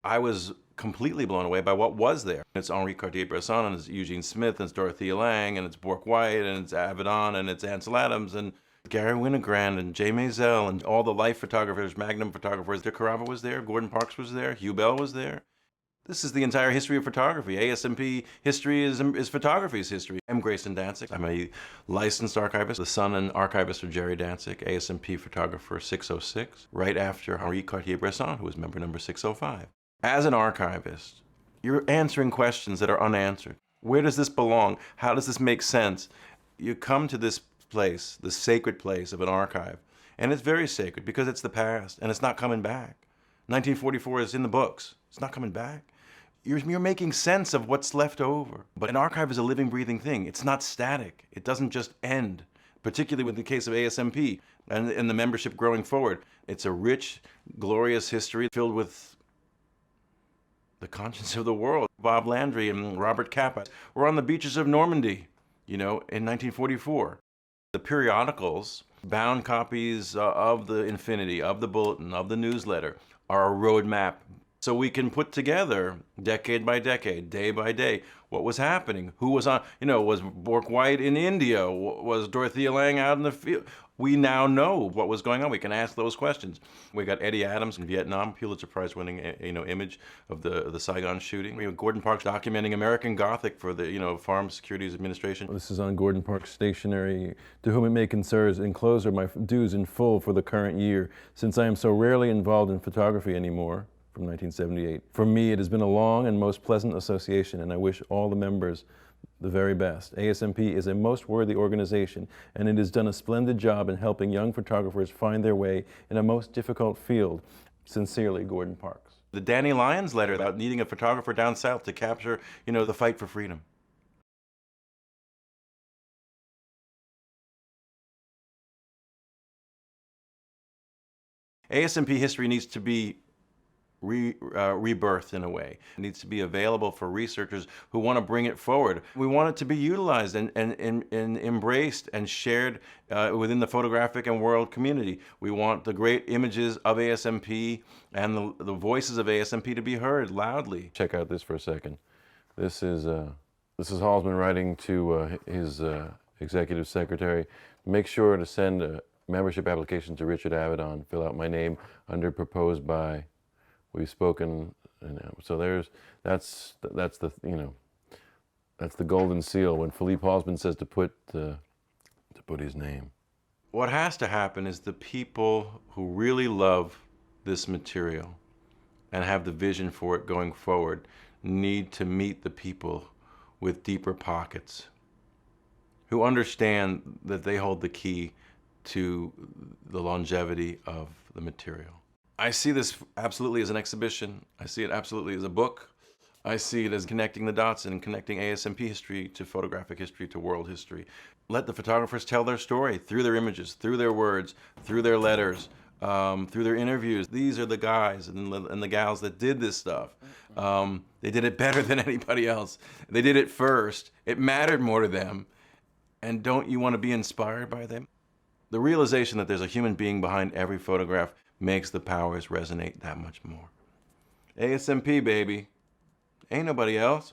I was completely blown away by what was there. It's Henri Cartier-Bresson, and it's Eugene Smith, and it's Dorothea Lange, and it's Bork White, and it's Avedon, and it's Ansel Adams, and Gary Winogrand, and Jay Maisel, and all the Life photographers, Magnum photographers. Dick Carava was there, Gordon Parks was there, Hugh Bell was there. This is the entire history of photography. ASMP history is photography's history. I'm Grayson Danzig. I'm a licensed archivist, the son and archivist of Jerry Danzig, ASMP photographer 606, right after Henri Cartier-Bresson, who was member number 605. As an archivist, you're answering questions that are unanswered. Where does this belong? How does this make sense? You come to this place, the sacred place of an archive, and it's very sacred because it's the past and it's not coming back. 1944 is in the books. It's not coming back. You're making sense of what's left over. But an archive is a living, breathing thing. It's not static. It doesn't just end, particularly with the case of ASMP and the membership growing forward. It's a rich, glorious history filled with the conscience of the world. Bob Landry and Robert Capa were on the beaches of Normandy, in 1944. The periodicals, bound copies of the Infinity, of the Bulletin, of the newsletter, are a roadmap. So we can put together, decade by decade, day by day, what was happening, who was on, was Bork White in India, was Dorothea Lange out in the field? We now know what was going on. We can ask those questions. We got Eddie Adams in Vietnam, Pulitzer Prize winning, image of the Saigon shooting. We have Gordon Parks documenting American Gothic for the, Farm Securities Administration. This is on Gordon Parks stationery. To whom it may concern, enclosed are my dues in full for the current year, since I am so rarely involved in photography anymore. From 1978. For me, it has been a long and most pleasant association, and I wish all the members the very best. ASMP is a most worthy organization, and it has done a splendid job in helping young photographers find their way in a most difficult field. Sincerely, Gordon Parks. The Danny Lyons letter about needing a photographer down south to capture, the fight for freedom. ASMP history needs to be rebirthed in a way. It needs to be available for researchers who want to bring it forward. We want it to be utilized and embraced and shared within the photographic and world community. We want the great images of ASMP and the voices of ASMP to be heard loudly. Check out this for a second. This is Halsman writing to his executive secretary. Make sure to send a membership application to Richard Avedon. Fill out my name under proposed by. We've spoken, so that's the golden seal when Philippe Halsman says to put his name. What has to happen is the people who really love this material and have the vision for it going forward need to meet the people with deeper pockets who understand that they hold the key to the longevity of the material. I see this absolutely as an exhibition. I see it absolutely as a book. I see it as connecting the dots and connecting ASMP history to photographic history to world history. Let the photographers tell their story through their images, through their words, through their letters, through their interviews. These are the guys and the gals that did this stuff. They did it better than anybody else. They did it first. It mattered more to them. And don't you want to be inspired by them? The realization that there's a human being behind every photograph makes the powers resonate that much more. ASMP, baby. Ain't nobody else.